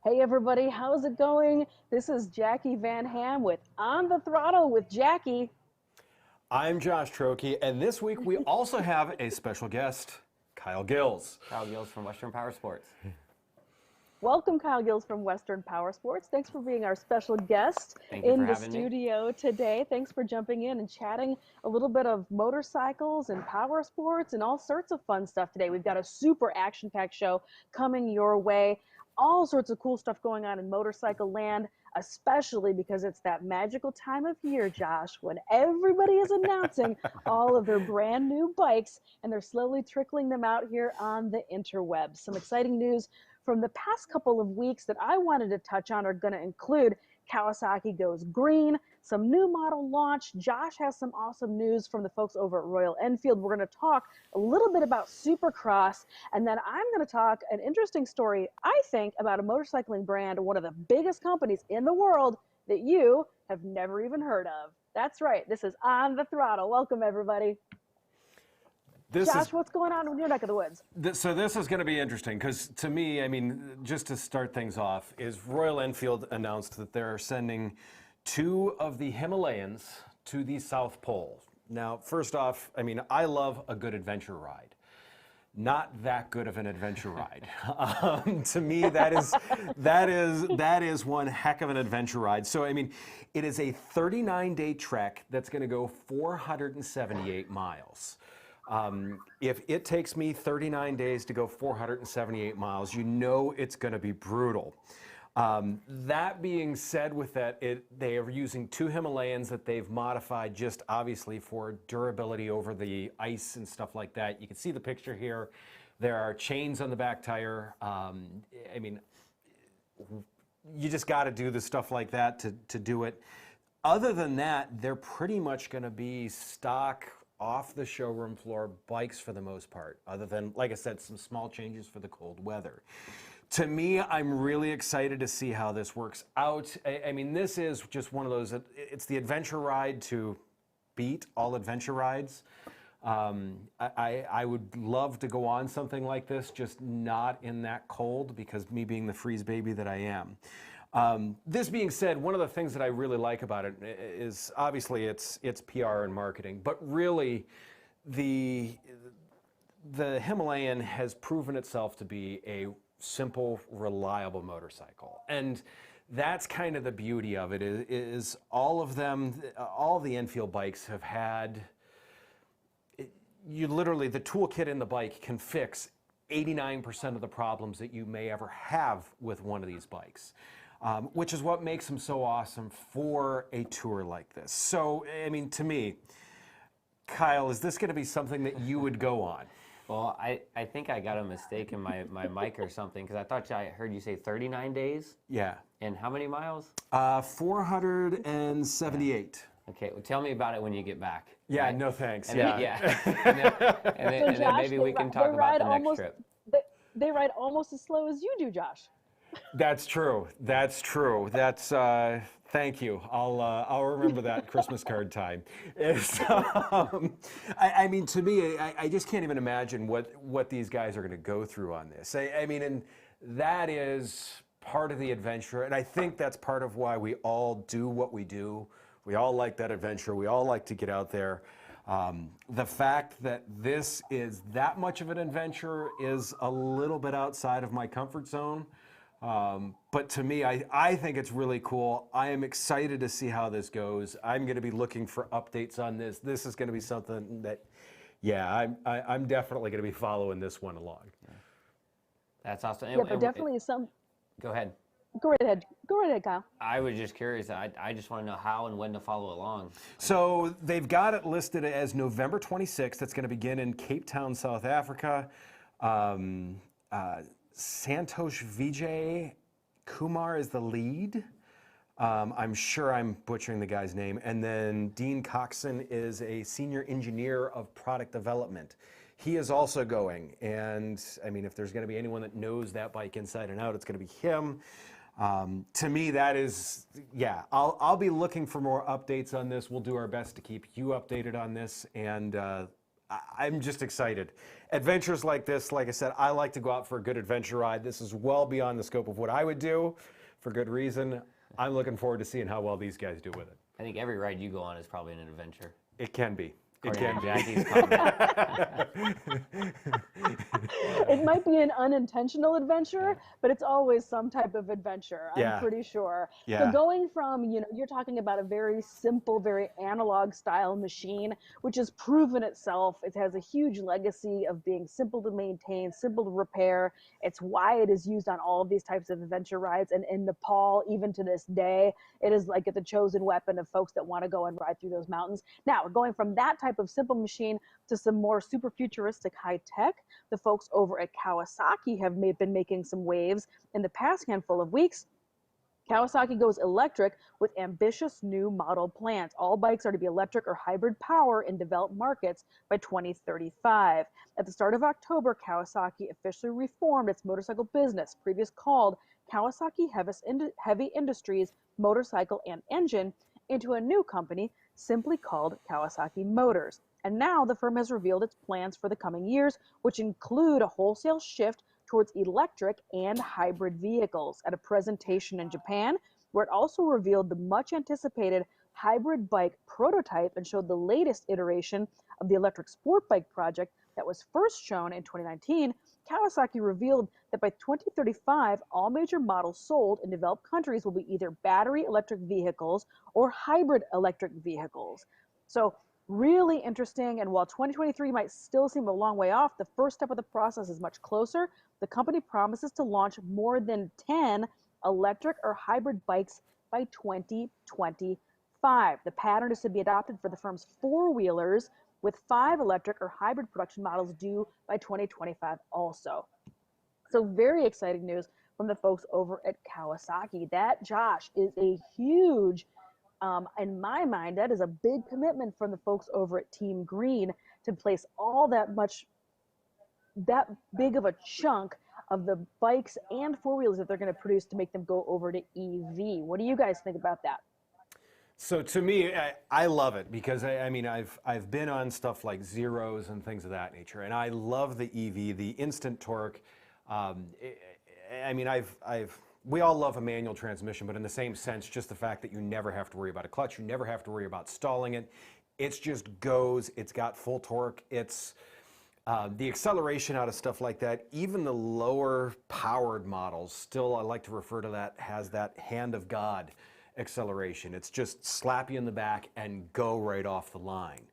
Hey everybody, how's it going? This is Jackie Van Ham with On the Throttle with Jackie. I'm Josh Trokey, and this week we also have a special guest, Kyle Gills. Kyle Gills from Western Powersports. Welcome, Kyle Gills from Western Powersports. Thanks for being our special guest in the studio today. Thanks for jumping in and chatting a little bit of motorcycles and power sports and all sorts of fun stuff today. We've got a super action-packed show coming your way. All sorts of cool stuff going on in motorcycle land, especially because it's that magical time of year, Josh, when everybody is announcing all of their brand new bikes and they're slowly trickling them out here on the interwebs. Some exciting news from the past couple of weeks that I wanted to touch on are going to include Kawasaki goes green, some new model launch. Josh has some awesome news from the folks over at Royal Enfield. We're going to talk a little bit about Supercross, and then I'm going to talk an interesting story, I think, about a motorcycling brand, one of the biggest companies in the world that you have never even heard of. That's right. This is On the Throttle. Welcome, everybody. Josh, what's going on in your neck of the woods? So this is going to be interesting because to me, I mean, just to start things off, is Royal Enfield announced that they're sending 2 of the Himalayans to the South Pole. Now, first off, I mean, I love a good adventure ride. Not that good of an adventure ride. To me, that is one heck of an adventure ride. So, I mean, it is a 39-day trek that's going to go 478 miles. If it takes me 39 days to go 478 miles, you know it's going to be brutal. That being said, with that, they are using 2 Himalayans that they've modified just obviously for durability over the ice and stuff like that. You can see the picture here. There are chains on the back tire. I mean, you just got to do the stuff like that to do it. Other than that, they're pretty much going to be stock off the showroom floor bikes for the most part, other than, like I said, some small changes for the cold weather. To me, I'm really excited to see how this works out. I mean, this is just one of those, it's the adventure ride to beat all adventure rides. I would love to go on something like this, just not in that cold, because me being the freeze baby that I am. This being said, one of the things that I really like about it is obviously it's PR and marketing, but really the Himalayan has proven itself to be a simple, reliable motorcycle. And that's kind of the beauty of it is all of them, all the Enfield bikes have had, you literally, the toolkit in the bike can fix 89% of the problems that you may ever have with one of these bikes. Which is what makes them so awesome for a tour like this. So, I mean, to me, Kyle, is this going to be something that you would go on? Well, I think I got a mistake in my mic or something, because I thought I heard you say 39 days. Yeah. And how many miles? 478. Okay, well, tell me about it when you get back. Yeah, right? no thanks. And yeah. Then, Josh, maybe we can talk about the next trip. They ride almost as slow as you do, Josh. That's true. That's true. That's thank you. I'll remember that Christmas card time. I mean, to me, I just can't even imagine what these guys are going to go through on this. I mean, and that is part of the adventure, and I think that's part of why we all do what we do. We all like that adventure. We all like to get out there. The fact that this is that much of an adventure is a little bit outside of my comfort zone. But to me, I think it's really cool. I am excited to see how this goes. I'm going to be looking for updates on this. This is going to be something that, yeah, I'm definitely going to be following this one along. Yeah. That's awesome. Yeah, but definitely some. Go ahead. Go right ahead. Go right ahead, Kyle. I was just curious. I just want to know how and when to follow along. So they've got it listed as November 26th. It's going to begin in Cape Town, South Africa. Santosh Vijay Kumar is the lead. I'm sure I'm butchering the guy's name. And then Dean Coxon is a senior engineer of product development. He is also going. And I mean, if there's going to be anyone that knows that bike inside and out, it's going to be him. To me, that is, yeah, I'll be looking for more updates on this. We'll do our best to keep you updated on this. And I'm just excited. Adventures like this, like I said, I like to go out for a good adventure ride. This is well beyond the scope of what I would do, for good reason. I'm looking forward to seing how well these guys do with it. I think every ride you go on is probably an adventure. It can be. It According can to be. Jacqui's It might be an unintentional adventure, but it's always some type of adventure, I'm pretty sure. Yeah. So going from, you're talking about a very simple, very analog style machine, which has proven itself. It has a huge legacy of being simple to maintain, simple to repair. It's why it is used on all of these types of adventure rides. And in Nepal, even to this day, it is like the chosen weapon of folks that want to go and ride through those mountains. Now, going from that type of simple machine to some more super futuristic high tech, the folks over at Kawasaki have been making some waves in the past handful of weeks. Kawasaki goes electric with ambitious new model plans. All bikes are to be electric or hybrid power in developed markets by 2035. At the start of October, Kawasaki officially reformed its motorcycle business, previously called Kawasaki Heavy Industries Motorcycle and Engine, into a new company simply called Kawasaki Motors. And now the firm has revealed its plans for the coming years, which include a wholesale shift towards electric and hybrid vehicles. At a presentation in Japan, where it also revealed the much anticipated hybrid bike prototype and showed the latest iteration of the electric sport bike project that was first shown in 2019, Kawasaki revealed that by 2035, all major models sold in developed countries will be either battery electric vehicles or hybrid electric vehicles. So really interesting. And while 2023 might still seem a long way off, the first step of the process is much closer. The company promises to launch more than 10 electric or hybrid bikes by 2025. The pattern is to be adopted for the firm's four-wheelers, with 5 electric or hybrid production models due by 2025 also. So very exciting news from the folks over at Kawasaki. That, Josh, is a huge, in my mind, that is a big commitment from the folks over at Team Green to place all that big of a chunk of the bikes and four-wheelers that they're going to produce to make them go over to EV. What do you guys think about that? So to me, I love it because I've been on stuff like Zeros and things of that nature, and I love the EV, the instant torque. We all love a manual transmission, but in the same sense, just the fact that you never have to worry about a clutch, you never have to worry about stalling it. It just goes. It's got full torque. It's the acceleration out of stuff like that. Even the lower powered models, still I like to refer to that, has that hand of God acceleration. It's just slap you in the back and go right off the line.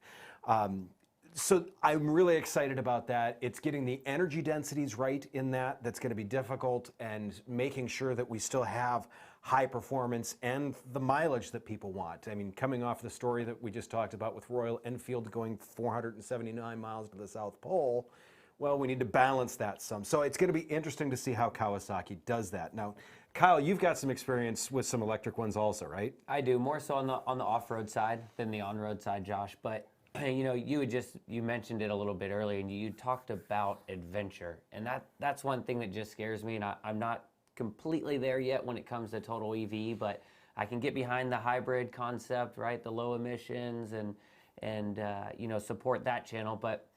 So I'm really excited about that. It's getting the energy densities right in that. That's going to be difficult, and making sure that we still have high performance and the mileage that people want. I mean, coming off the story that we just talked about with Royal Enfield going 479 miles to the South Pole, well, we need to balance that some. So it's going to be interesting to see how Kawasaki does that. Now, Kyle, you've got some experience with some electric ones also, right? I do, more so on the off-road side than the on-road side, Josh. But you mentioned it a little bit earlier, and you talked about adventure, and that's one thing that just scares me. And I'm not completely there yet when it comes to total EV, but I can get behind the hybrid concept, right? The low emissions and support that channel. But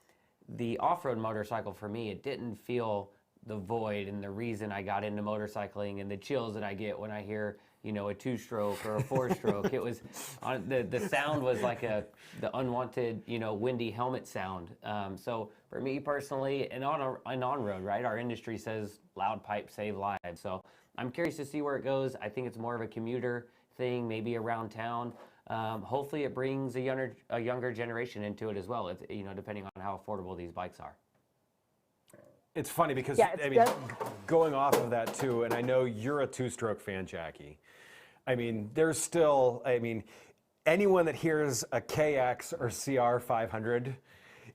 the off-road motorcycle for me, it didn't feel the void and the reason I got into motorcycling and the chills that I get when I hear, a 2-stroke or a 4-stroke. It was the sound was like the unwanted, windy helmet sound. So for me personally, and on road, right, our industry says loud pipes save lives. So I'm curious to see where it goes. I think it's more of a commuter thing, maybe around town. Hopefully it brings a younger generation into it as well. It's, depending on how affordable these bikes are. It's funny because, going off of that too, and I know you're a 2-stroke fan, Jacqui. There's still, anyone that hears a KX or CR 500,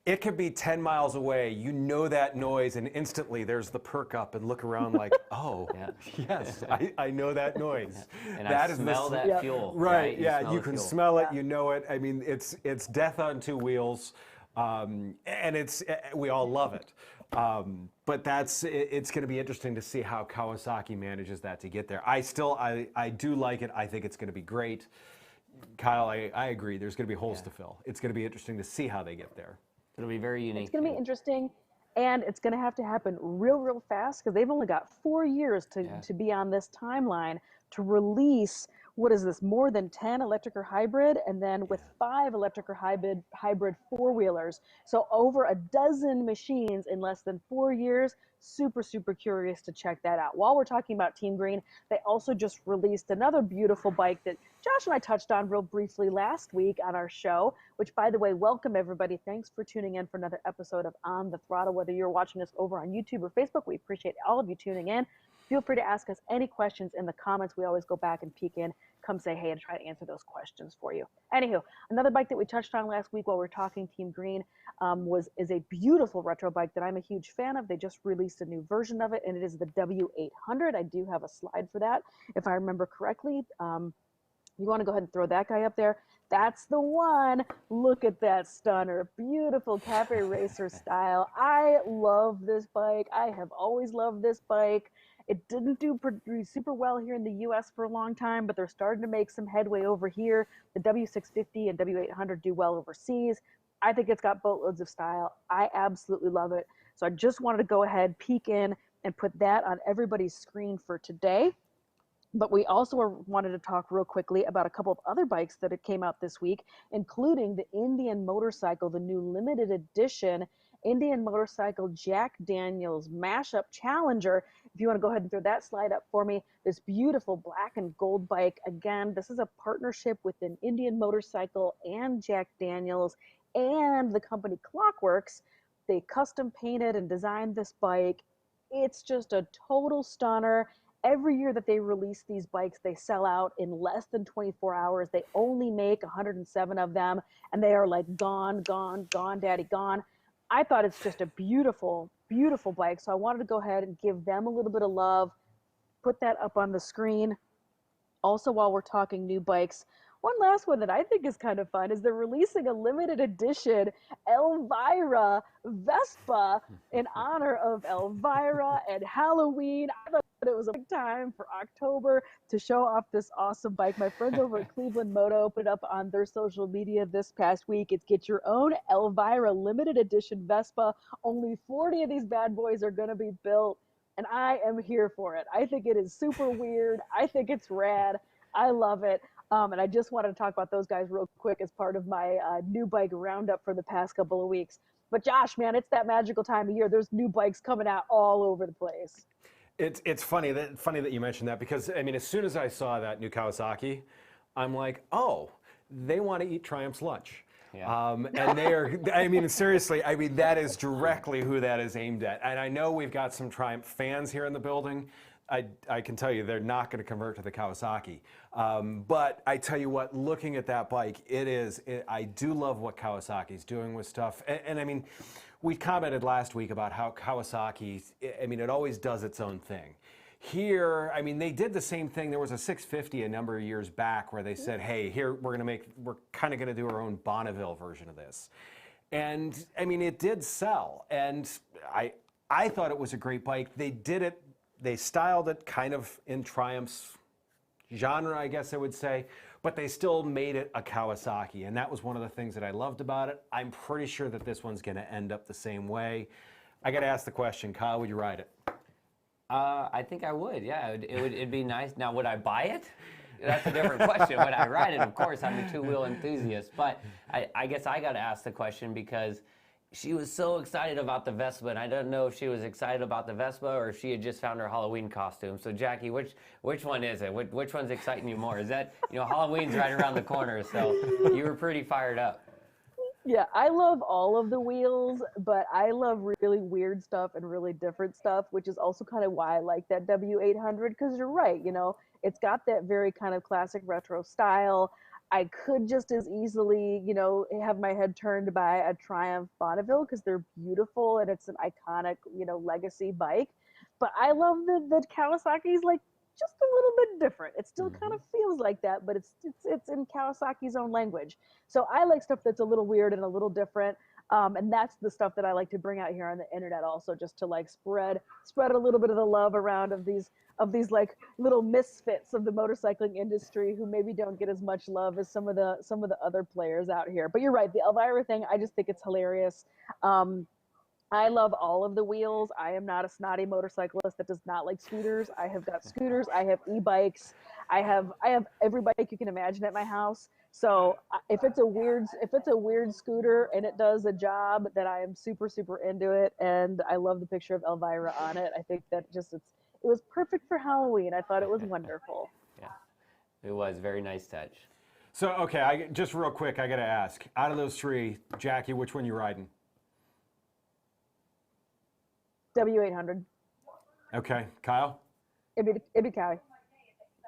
it could be 10 miles away. You know that noise, and instantly there's the perk up and look around like, oh, yes, I know that noise. And that I smell that fuel. Right, yeah, you can smell it, you know it. It's death on 2 wheels, and we all love it. But it's going to be interesting to see how Kawasaki manages that to get there. I do like it. I think it's going to be great. Kyle, I agree. There's going to be holes to fill. It's going to be interesting to see how they get there. It'll be very unique. It's going to be interesting, and it's going to have to happen real fast because they've only got 4 years to be on this timeline to release, what is this, more than 10 electric or hybrid, and then with 5 electric or hybrid four-wheelers. So over a dozen machines in less than 4 years. Super curious to check that out. While we're talking about Team Green, they also just released another beautiful bike that Josh and I touched on real briefly last week on our show, which, by the way, welcome everybody. Thanks for tuning in for another episode of On the Throttle. Whether you're watching us over on YouTube or Facebook, we appreciate all of you tuning in. Feel free to ask us any questions in the comments. We always go back and peek in, come say hey, and try to answer those questions for you. Anywho, another bike that we touched on last week while we are talking Team Green is a beautiful retro bike that I'm a huge fan of. They just released a new version of it, and it is the W800. I do have a slide for that, if I remember correctly. You want to go ahead and throw that guy up there. That's the one. Look at that stunner. Beautiful cafe racer style. I love this bike. I have always loved this bike. It didn't do super well here in the U.S. for a long time, but they're starting to make some headway over here. The W650 and W800 do well overseas. I think it's got boatloads of style. I absolutely love it. So I just wanted to go ahead, peek in, and put that on everybody's screen for today. But we also wanted to talk real quickly about a couple of other bikes that came out this week, including the Indian motorcycle, the new limited edition Indian motorcycle Jack Daniels Mashup Challenger. If you want to go ahead and throw that slide up for me, this beautiful black and gold bike. Again, this is a partnership with an Indian motorcycle and Jack Daniels and the company Clockworks. They custom painted and designed this bike. It's just a total stunner. Every year that they release these bikes, they sell out in less than 24 hours. They only make 107 of them, and they are like gone, daddy, gone. I thought it's just a beautiful bike, so I wanted to go ahead and give them a little bit of love, put that up on the screen. Also, while we're talking new bikes, one last one that I think is kind of fun is they're releasing a limited edition Elvira Vespa in honor of Elvira and Halloween. I thought it was a big time for October to show off this awesome bike. My friends over at Cleveland Moto put it up on their social media this past week. It's get your own Elvira limited edition Vespa. Only 40 of these bad boys are going to be built, and I am here for it. I think it is super weird. I think it's rad. I love it. And I just wanted to talk about those guys real quick as part of my new bike roundup for the past couple of weeks. But Josh, man, it's that magical time of year. There's new bikes coming out all over the place. It's funny that you mentioned that, because I mean, as soon as I saw that new Kawasaki, I'm like, oh, they want to eat Triumph's lunch. Yeah. And they are, I mean, seriously, I mean, that is directly who that is aimed at. And I know we've got some Triumph fans here in the building. I can tell you they're not going to convert to the Kawasaki. But I tell you what, looking at that bike, I do love what Kawasaki's doing with stuff. And I mean, we commented last week about how Kawasaki, I mean, it always does its own thing. Here, I mean, they did the same thing. There was a 650 a number of years back where they said, hey, here, we're kind of going to do our own Bonneville version of this. And I mean, it did sell. And I thought it was a great bike. They did it. They styled it kind of in Triumph's genre, I guess I would say, but they still made it a Kawasaki, and that was one of the things that I loved about it. I'm pretty sure that this one's going to end up the same way. I got to ask the question, Kyle, would you ride it? I think I would, yeah. It'd be nice. Now, would I buy it? That's a different question. Would I ride it? Of course, I'm a two-wheel enthusiast, but I guess I got to ask the question because she was so excited about the Vespa, and I don't know if she was excited about the Vespa or if she had just found her Halloween costume. So, Jacqui, which one is it? Which one's exciting you more? Is that, Halloween's right around the corner, so you were pretty fired up. Yeah, I love all of the wheels, but I love really weird stuff and really different stuff, which is also kind of why I like that W800, because you're right, it's got that very kind of classic retro style. I could just as easily, have my head turned by a Triumph Bonneville because they're beautiful and it's an iconic, legacy bike. But I love the Kawasaki's like just a little bit different. It still kind of feels like that, but it's in Kawasaki's own language. So I like stuff that's a little weird and a little different. And that's the stuff that I like to bring out here on the internet also, just to like spread a little bit of the love around of these like little misfits of the motorcycling industry who maybe don't get as much love as some of the other players out here. But you're right, the Elvira thing, I just think it's hilarious. I love all of the wheels. I am not a snotty motorcyclist that does not like scooters. I have got scooters. I have e-bikes. I have every bike you can imagine at my house. So if it's a weird scooter and it does a job, then I am super into it. And I love the picture of Elvira on it. I think that it was perfect for Halloween. I thought it was wonderful. Yeah, it was very nice touch. So okay, just real quick, I got to ask. Out of those three, Jacqui, which one you riding? W800. Okay, Kyle? It'd be Cowie.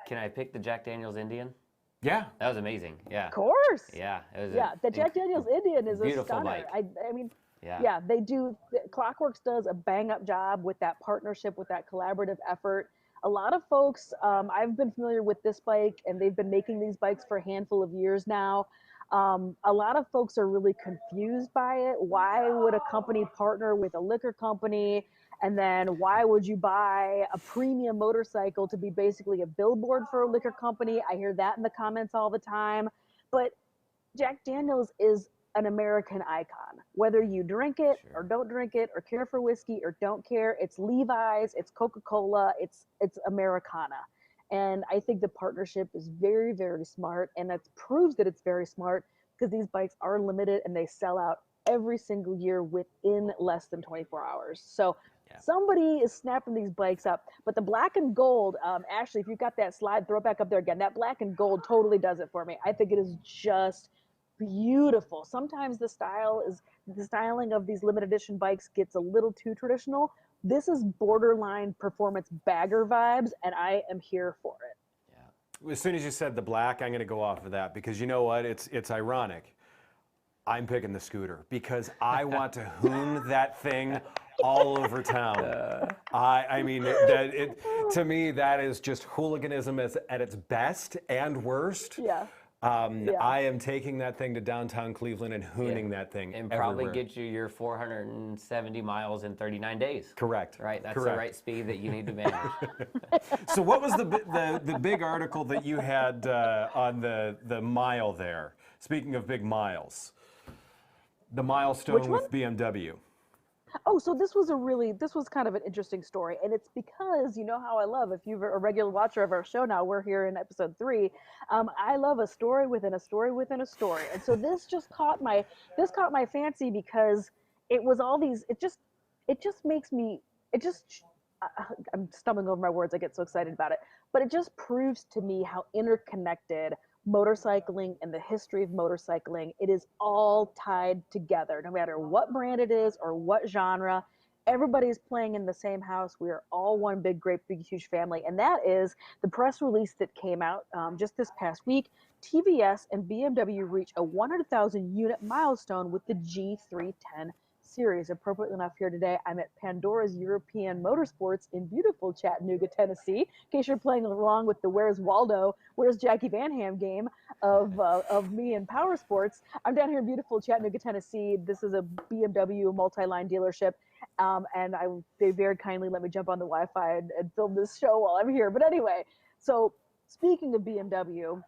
Can I pick the Jack Daniels Indian? Yeah. That was amazing. Yeah. Of course. Yeah. It was the Jack Daniels Indian is a beautiful stunner. bike. I mean, yeah, they do. Clockworks does a bang up job with that partnership, with that collaborative effort. A lot of folks, I've been familiar with this bike, and they've been making these bikes for a handful of years now. A lot of folks are really confused by it. Why would a company partner with a liquor company? And then why would you buy a premium motorcycle to be basically a billboard for a liquor company? I hear that in the comments all the time. But Jack Daniels is an American icon. Whether you drink it or don't drink it or care for whiskey or don't care, it's Levi's, it's Coca-Cola, it's Americana. And I think the partnership is very, very smart. And that proves that it's very smart because these bikes are limited and they sell out every single year within less than 24 hours. So somebody is snapping these bikes up. But the black and gold, Ashley, if you've got that slide, throw it back up there again. That black and gold totally does it for me. I think it is just beautiful. Sometimes the styling of these limited edition bikes gets a little too traditional. This is borderline performance bagger vibes, and I am here for it. Yeah. As soon as you said the black, I'm going to go off of that because you know what? It's ironic. I'm picking the scooter because I want to hoon that thing all over town. I mean, to me, that is just hooliganism at its best and worst. Yeah. I am taking that thing to downtown Cleveland and hooning that thing and everywhere. probably get you your 470 miles in 39 days. Correct. Right. That's Correct. the right speed that you need to manage. So what was the big article that you had on the mile there? Speaking of big miles, the milestone with BMW. Oh, so this was kind of an interesting story. And it's because, you know how I love, if you're a regular watcher of our show now, we're here in episode 3. I love a story within a story within a story. And so this caught my fancy because it was all these, I'm stumbling over my words. I get so excited about it, but it just proves to me how interconnected motorcycling and the history of motorcycling, it is all tied together. No matter what brand it is or what genre, everybody's playing in the same house. We are all one big, great, big, huge family. And that is the press release that came out just this past week. TVS and BMW reach a 100,000 unit milestone with the G310 series. Appropriately enough, here today, I'm at Pandora's European Motorsports in beautiful Chattanooga, Tennessee. In case you're playing along with the Where's Waldo, Where's Jackie Van Ham game of me and Powersports, I'm down here in beautiful Chattanooga, Tennessee. This is a BMW multi-line dealership, and they very kindly let me jump on the Wi-Fi and film this show while I'm here. But anyway, so speaking of BMW,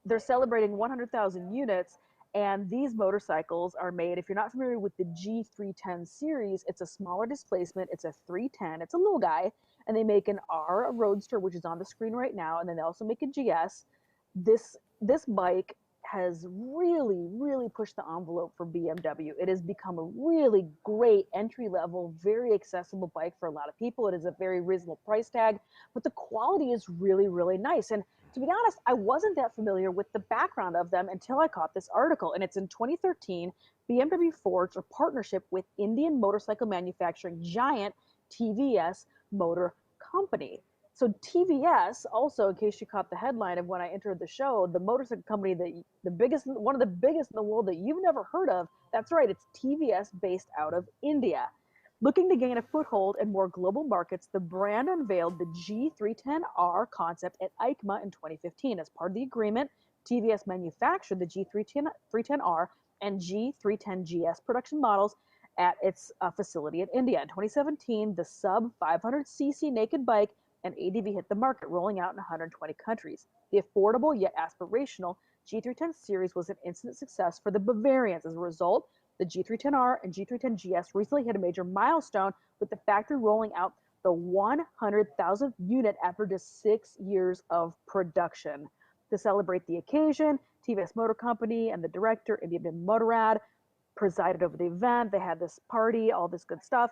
they're celebrating 100,000 units. And these motorcycles are made, if you're not familiar with the G310 series, it's a smaller displacement. It's a 310. It's a little guy. And they make an R, a Roadster, which is on the screen right now. And then they also make a GS. This bike has really, really pushed the envelope for BMW. It has become a really great entry-level, very accessible bike for a lot of people. It is a very reasonable price tag, but the quality is really, really nice. And to be honest, I wasn't that familiar with the background of them until I caught this article. And it's in 2013, BMW forged a partnership with Indian motorcycle manufacturing giant TVS Motor Company. So TVS, also, in case you caught the headline of when I entered the show, the motorcycle company one of the biggest in the world that you've never heard of. That's right, it's TVS based out of India. Looking to gain a foothold in more global markets, the brand unveiled the G310R concept at EICMA in 2015. As part of the agreement, TVS manufactured the G310R and G310GS production models at its facility in India. In 2017, the sub 500cc naked bike and ADV hit the market, rolling out in 120 countries. The affordable yet aspirational G310 series was an instant success for the Bavarians. As a result, the G310R and G310GS recently hit a major milestone, with the factory rolling out the 100,000th unit after just 6 years of production. To celebrate the occasion, TVS Motor Company and the director, India Motorrad, presided over the event. They had this party, all this good stuff.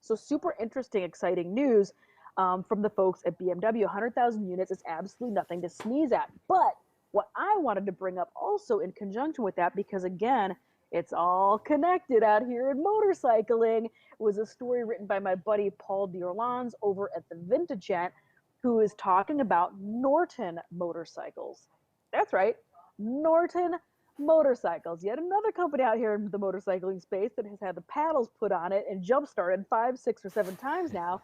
So super interesting, exciting news from the folks at BMW. 100,000 units is absolutely nothing to sneeze at. But what I wanted to bring up also in conjunction with that, because again, it's all connected out here in motorcycling, was a story written by my buddy Paul D'Orlans over at the Vintage Gent, who is talking about Norton motorcycles. That's right, Norton motorcycles. Yet another company out here in the motorcycling space that has had the paddles put on it and jump-started 5, 6, or 7 times now.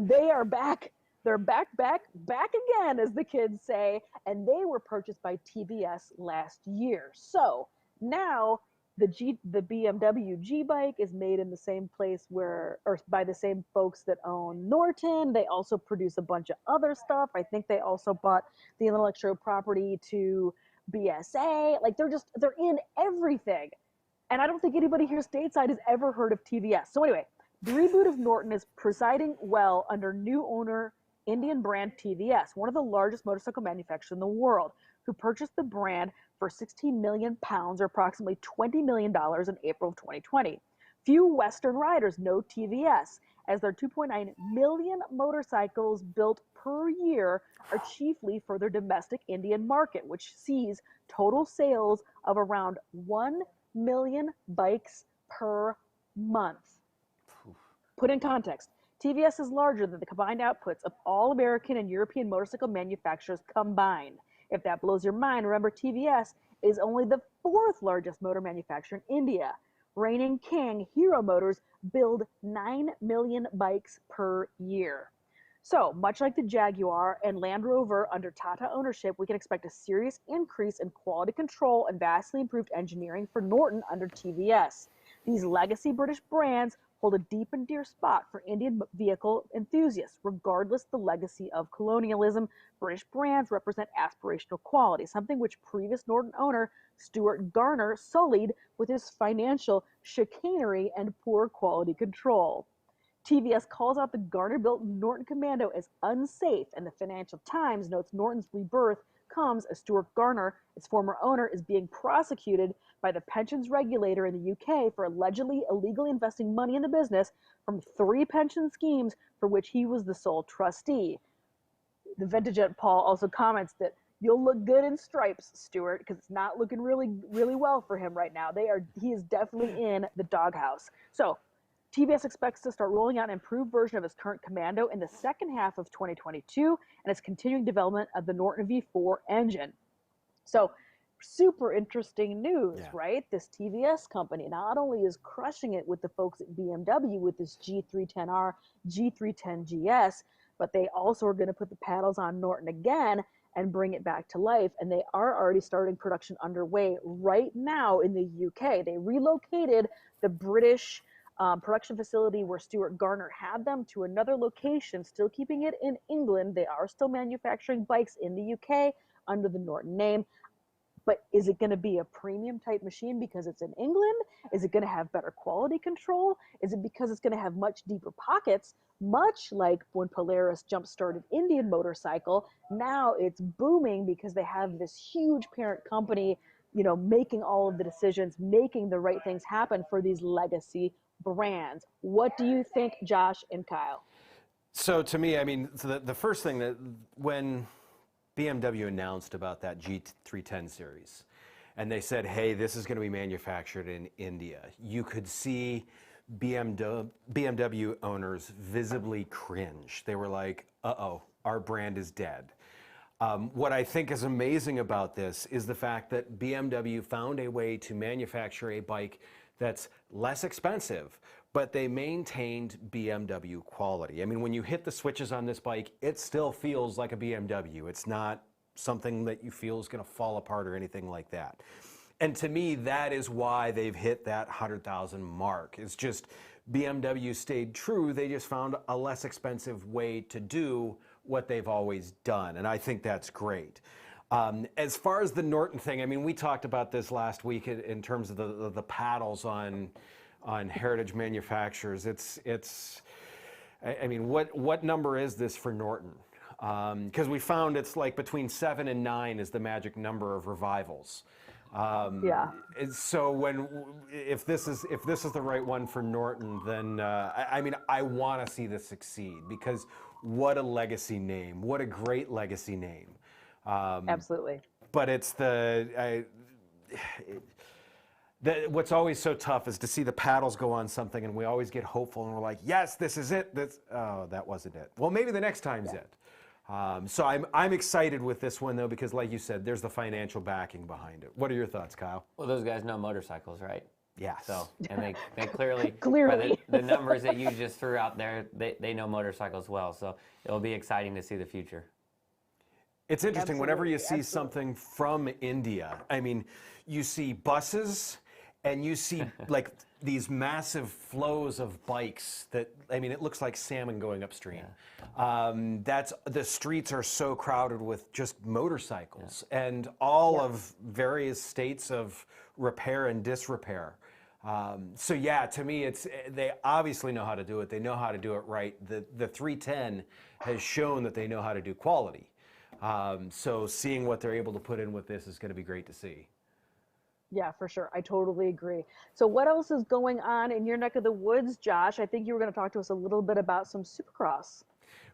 They are back. They're back again, as the kids say, and they were purchased by TVS last year. So now the BMW G bike is made in the same place or by the same folks that own Norton. They also produce a bunch of other stuff. I think they also bought the intellectual property to BSA. Like they're in everything. And I don't think anybody here stateside has ever heard of TVS. So anyway, the reboot of Norton is proceeding well under new owner Indian brand TVS, one of the largest motorcycle manufacturers in the world, who purchased the brand for 16 million pounds or approximately $20 million in April of 2020. Few Western riders know TVS, as their 2.9 million motorcycles built per year are chiefly for their domestic Indian market, which sees total sales of around 1 million bikes per month. Put in context, TVS is larger than the combined outputs of all American and European motorcycle manufacturers combined. If that blows your mind, remember TVS is only the 4th largest motor manufacturer in India. Reigning king Hero Motors build 9 million bikes per year. So, much like the Jaguar and Land Rover under Tata ownership, we can expect a serious increase in quality control and vastly improved engineering for Norton under TVS. These legacy British brands hold a deep and dear spot for Indian vehicle enthusiasts. Regardless the legacy of colonialism, British brands represent aspirational quality, something which previous Norton owner Stuart Garner sullied with his financial chicanery and poor quality control. TVS calls out the Garner-built Norton Commando as unsafe, and the Financial Times notes Norton's rebirth comes as Stuart Garner, its former owner, is being prosecuted by the pensions regulator in the UK for allegedly illegally investing money in the business from 3 pension schemes for which he was the sole trustee. The Vintage Jet Paul also comments that you'll look good in stripes, Stuart, because it's not looking really, really well for him right now. He is definitely in the doghouse. So TVS expects to start rolling out an improved version of its current Commando in the second half of 2022, and is continuing development of the Norton V4 engine. So super interesting news, right? This TVS company not only is crushing it with the folks at BMW with this G310R, G310GS, but they also are going to put the paddles on Norton again and bring it back to life. And they are already starting production underway right now in the UK. They relocated the British production facility where Stuart Garner had them to another location, still keeping it in England. They are still manufacturing bikes in the UK under the Norton name. But is it going to be a premium type machine because it's in England? Is it going to have better quality control? Is it because it's going to have much deeper pockets, much like when Polaris jump-started Indian motorcycle? Now it's booming because they have this huge parent company, making all of the decisions, making the right things happen for these legacy brands. What do you think, Josh and Kyle? So to me, the first thing that when BMW announced about that G310 series, and they said, hey, this is going to be manufactured in India, you could see BMW owners visibly cringe. They were like, uh-oh, our brand is dead. What I think is amazing about this is the fact that BMW found a way to manufacture a bike that's less expensive, but they maintained BMW quality. When you hit the switches on this bike, it still feels like a BMW. It's not something that you feel is going to fall apart or anything like that. And to me, that is why they've hit that 100,000 mark. It's just BMW stayed true. They just found a less expensive way to do what they've always done. And I think that's great. As far as the Norton thing, I mean, we talked about this last week in terms of the paddles on Heritage manufacturers. I mean, what number is this for Norton? Because we found it's like between 7 and 9 is the magic number of revivals. Yeah. So if this is the right one for Norton, then I mean, I want to see this succeed, because what a legacy name! What a great legacy name! Absolutely. But it's what's always so tough is to see the paddles go on something, and we always get hopeful, and we're like, yes, this is it. That wasn't it. Well, maybe the next time's it. So I'm excited with this one, though, because like you said, there's the financial backing behind it. What are your thoughts, Kyle? Well, those guys know motorcycles, right? Yes. So, and they clearly, Clearly. by the numbers that you just threw out there, they know motorcycles well. So it'll be exciting to see the future. It's interesting. Absolutely, Whenever you see absolutely. something from India, I mean, you see buses and you see like these massive flows of bikes that, I mean, it looks like salmon going upstream. The streets are so crowded with just motorcycles and all of various states of repair and disrepair. So yeah, to me, they obviously know how to do it. They know how to do it right. The 310 has shown that they know how to do quality. So seeing what they're able to put in with this is going to be great to see. Yeah, for sure. I totally agree. So what else is going on in your neck of the woods, Josh? I think you were going to talk to us a little bit about some Supercross.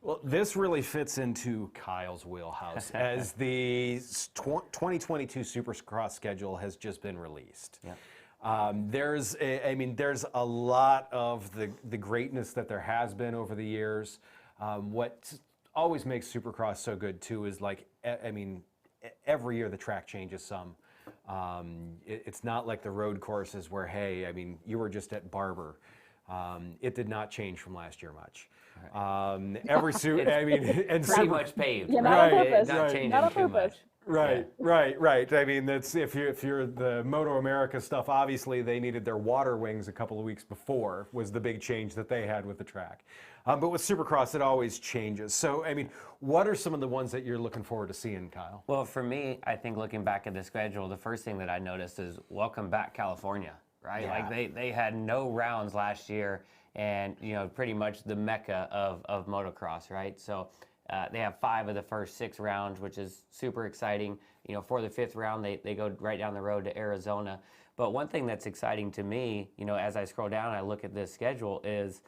Well, this really fits into Kyle's wheelhouse as the 2022 Supercross schedule has just been released. Yeah. There's a lot of the greatness that there has been over the years. What always makes Supercross so good too is, like, I mean, every year the track changes some. It's not like the road courses where, hey, I mean, you were just at Barber. It did not change from last year much. I mean, and Pretty much paved. Yeah, not on Right, purpose. Not changing Not on too purpose. much. Right, right. I mean, that's if you're the Moto America stuff. Obviously, they needed their water wings a couple of weeks before was the big change that they had with the track. But with Supercross, it always changes. So, I mean, what are some of the ones that you're looking forward to seeing, Kyle? Well, for me, I think looking back at the schedule, the first thing that I noticed is welcome back California, right? Yeah. Like they had no rounds last year, and pretty much the mecca of motocross, right? So they have 5 of the first 6 rounds, which is super exciting. For the 5th round, they go right down the road to Arizona. But one thing that's exciting to me, as I scroll down and I look at this schedule is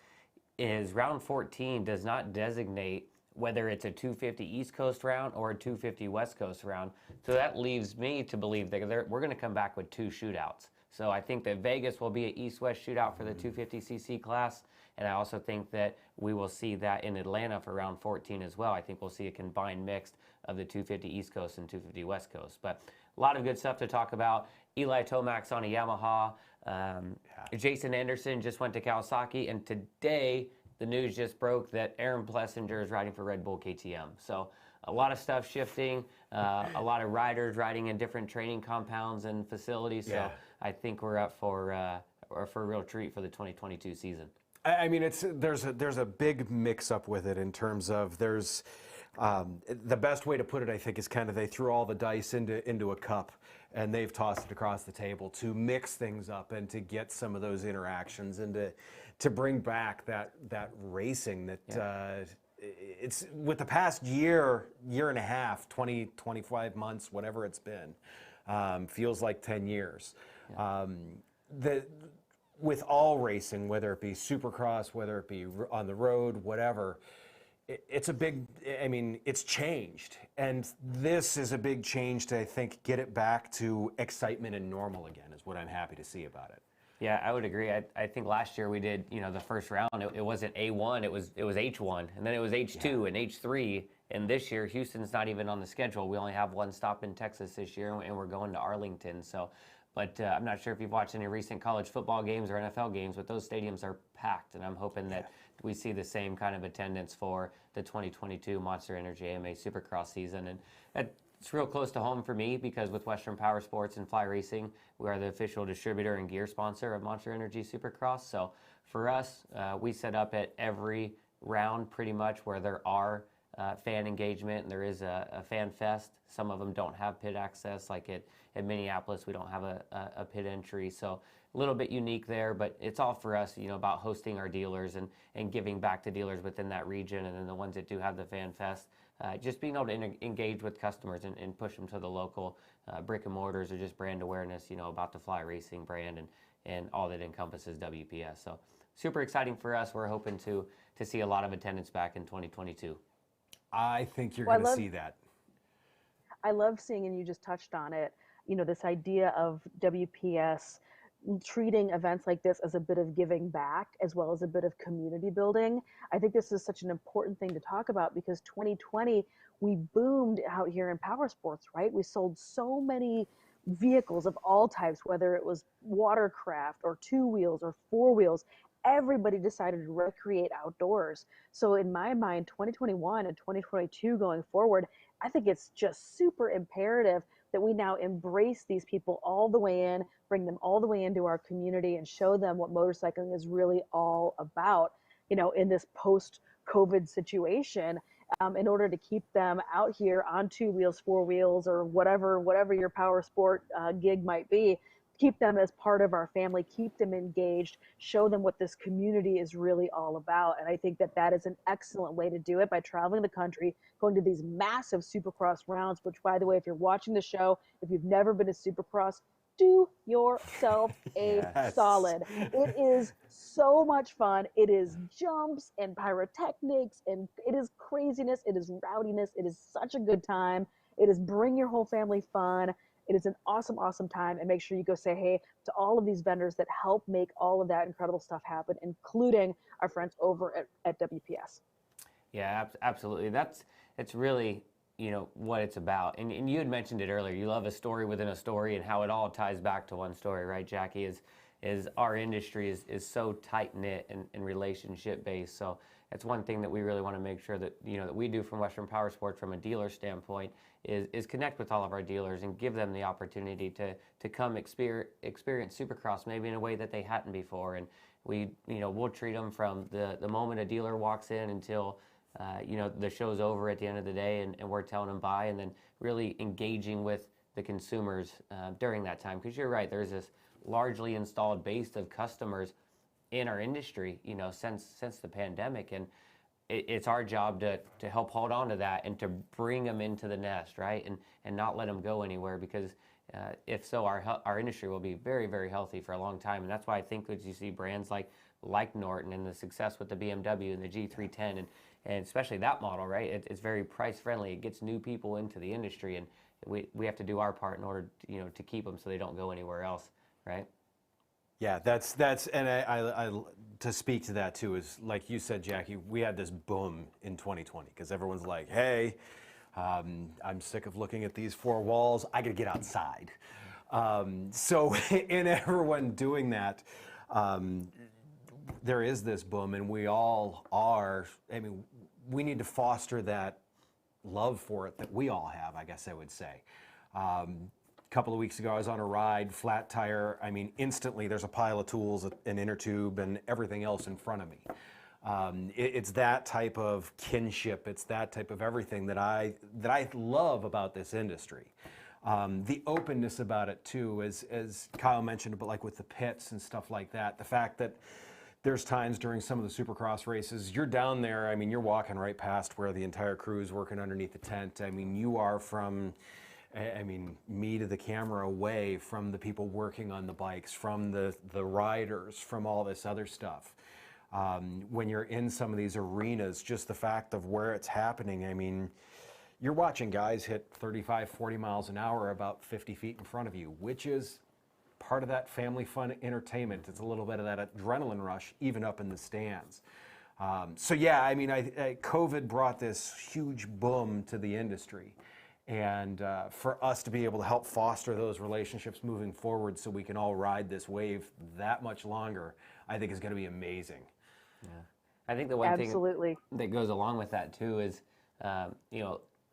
round 14 does not designate whether it's a 250 East Coast round or a 250 West Coast round. So that leaves me to believe that we're going to come back with 2 shootouts. So I think that Vegas will be an East-West shootout for the 250cc class, and I also think that we will see that in Atlanta for round 14 as well. I think we'll see a combined mix of the 250 East Coast and 250 West Coast. But a lot of good stuff to talk about. Eli Tomac's on a Yamaha. Jason Anderson just went to Kawasaki, and today the news just broke that Aaron Plessinger is riding for Red Bull KTM. So a lot of stuff shifting, a lot of riders riding in different training compounds and facilities. So I think we're up for a real treat for the 2022 season. I mean, there's a big mix-up with it in terms of there's the best way to put it, I think, is kind of they threw all the dice into a cup and they've tossed it across the table to mix things up and to get some of those interactions and to bring back that racing that it's with the past year and a half, 20, 25 months, whatever it's been, feels like 10 years. With all racing, whether it be Supercross, whether it be on the road, whatever, it's a big, I mean, it's changed. And this is a big change to, I think, get it back to excitement and normal again is what I'm happy to see about it. Yeah, I would agree. I think last year we did, the first round, it wasn't A1, it was H1, and then it was H2 and H3. And this year, Houston's not even on the schedule. We only have one stop in Texas this year, and we're going to Arlington. So, but I'm not sure if you've watched any recent college football games or NFL games, but those stadiums are packed, and I'm hoping that we see the same kind of attendance for the 2022 Monster Energy AMA Supercross season. And it's real close to home for me because with Western Powersports and Fly Racing, we are the official distributor and gear sponsor of Monster Energy Supercross. So for us, we set up at every round pretty much where there are fan engagement and there is a fan fest. Some of them don't have pit access, like at Minneapolis, we don't have a pit entry. So a little bit unique there, but it's all for us, about hosting our dealers and giving back to dealers within that region. And then the ones that do have the fan fest, just being able to engage with customers and push them to the local brick and mortars or just brand awareness, about the Fly Racing brand and all that encompasses WPS. So super exciting for us. We're hoping to see a lot of attendance back in 2022. I think you're going to see that. I love seeing, and you just touched on it, this idea of WPS treating events like this as a bit of giving back as well as a bit of community building. I think this is such an important thing to talk about because 2020, we boomed out here in powersports, right? We sold so many vehicles of all types, whether it was watercraft or two wheels or four wheels. Everybody decided to recreate outdoors. So in my mind, 2021 and 2022 going forward, I think it's just super imperative that we now embrace these people all the way in, bring them all the way into our community and show them what motorcycling is really all about, in this post-COVID situation, in order to keep them out here on two wheels, four wheels, or whatever your power sport gig might be. Keep them as part of our family, keep them engaged, show them what this community is really all about. And I think that is an excellent way to do it by traveling the country, going to these massive Supercross rounds, which, by the way, if you're watching the show, if you've never been to Supercross, do yourself a solid. It is so much fun. It is jumps and pyrotechnics, and it is craziness. It is rowdiness. It is such a good time. It is bring your whole family fun. It is an awesome, awesome time, and make sure you go say hey to all of these vendors that help make all of that incredible stuff happen, including our friends over at WPS. Yeah, absolutely. It's really, what it's about. And you had mentioned it earlier. You love a story within a story and how it all ties back to one story, right, Jacqui? Is our industry is so tight-knit and relationship-based. So that's one thing that we really want to make sure that, that we do from Western Powersports from a dealer standpoint is connect with all of our dealers and give them the opportunity to come experience Supercross maybe in a way that they hadn't before. And we'll treat them from the moment a dealer walks in until the show's over at the end of the day and we're telling them bye, and then really engaging with the consumers during that time. Because you're right, there's this largely installed base of customers in our industry, since the pandemic, and it's our job to help hold on to that and to bring them into the nest, right, and not let them go anywhere, because if so, our industry will be very, very healthy for a long time. And that's why I think that you see brands like Norton and the success with the BMW and the G310 and especially that model, right? It's very price friendly. It gets new people into the industry, and we have to do our part in order to keep them so they don't go anywhere else, right? Yeah, that's and I to speak to that too is like you said, Jacqui, we had this boom in 2020 because everyone's like, hey, I'm sick of looking at these four walls. I got to get outside. So in everyone doing that, there is this boom, and we all are. I mean, we need to foster that love for it that we all have, I guess I would say. A couple of weeks ago, I was on a ride, flat tire. I mean, instantly there's a pile of tools, an inner tube, and everything else in front of me. It's that type of kinship. It's that type of everything that I love about this industry. The openness about it too, as Kyle mentioned, but like with the pits and stuff like that. The fact that there's times during some of the Supercross races, you're down there. I mean, you're walking right past where the entire crew is working underneath the tent. I mean, you are from. I mean, me to the camera away from the people working on the bikes, from the riders, from all this other stuff. When you're in some of these arenas, just the fact of where it's happening, I mean, you're watching guys hit 35, 40 miles an hour about 50 feet in front of you, which is part of that family fun entertainment. It's a little bit of that adrenaline rush, even up in the stands. So yeah, I mean, COVID brought this huge boom to the industry. And for us to be able to help foster those relationships moving forward so we can all ride this wave that much longer, I think is going to be amazing. Yeah. I think the one thing that goes along with that too is,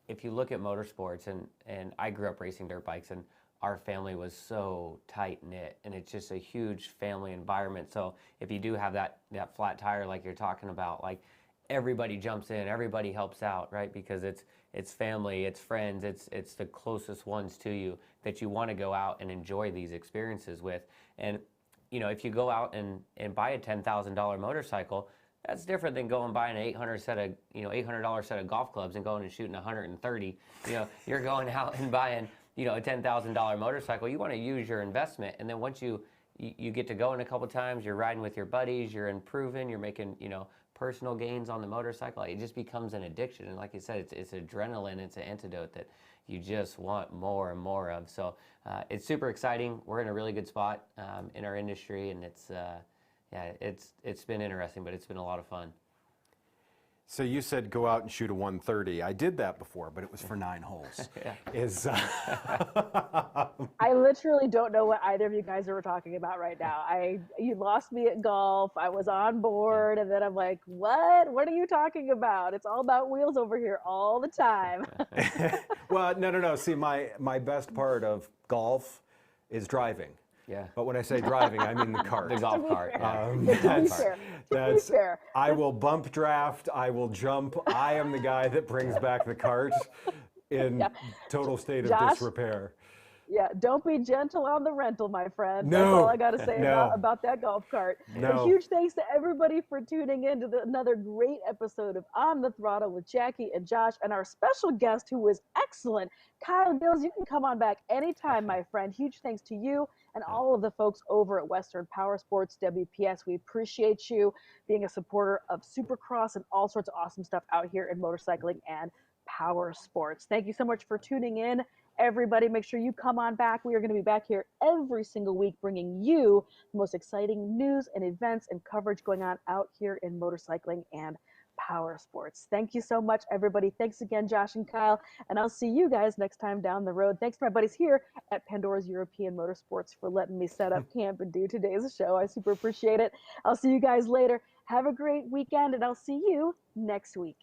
if you look at motorsports, and I grew up racing dirt bikes, and our family was so tight knit, and it's just a huge family environment. So if you do have that flat tire like you're talking about, like everybody jumps in, everybody helps out, right? Because it's family, it's friends, it's the closest ones to you that you want to go out and enjoy these experiences with. And you know, if you go out and buy a $10,000 motorcycle, that's different than going buying an $800 set of golf clubs and going and shooting 130. You know, you're going out and buying, you know, a $10,000 motorcycle. You want to use your investment, and then once you get to going a couple times, you're riding with your buddies, you're improving, you're making, you know, personal gains on the motorcycle. It just becomes an addiction, and like you said, it's adrenaline. It's an antidote that you just want more and more of. So it's super exciting. We're in a really good spot in our industry, and it's been interesting, but it's been a lot of fun. So you said go out and shoot a 130. I did that before, but it was for 9 holes. I literally don't know what either of you guys are talking about right now. You lost me at golf. I was on board, and then I'm like, what? What are you talking about? It's all about wheels over here all the time. Well, no. See, my best part of golf is driving. Yeah. But when I say driving, I mean the cart. The golf cart. To be fair. I will bump draft. I will jump. I am the guy that brings back the cart in total state of Josh? disrepair. Yeah, don't be gentle on the rental, my friend. No. That's all I got to say about that golf cart. No. But huge thanks to everybody for tuning in to another great episode of On the Throttle with Jacqui and Josh, and our special guest who was excellent, Kyle Gills. You can come on back anytime, my friend. Huge thanks to you and all of the folks over at Western Powersports, WPS. We appreciate you being a supporter of Supercross and all sorts of awesome stuff out here in motorcycling and power sports. Thank you so much for tuning in. Everybody, make sure you come on back. We are going to be back here every single week bringing you the most exciting news and events and coverage going on out here in motorcycling and power sports. Thank you so much, everybody. Thanks again, Josh and Kyle, and I'll see you guys next time down the road. Thanks to my buddies here at Pandora's European Motorsports for letting me set up camp and do today's show. I super appreciate it. I'll see you guys later. Have a great weekend, and I'll see you next week.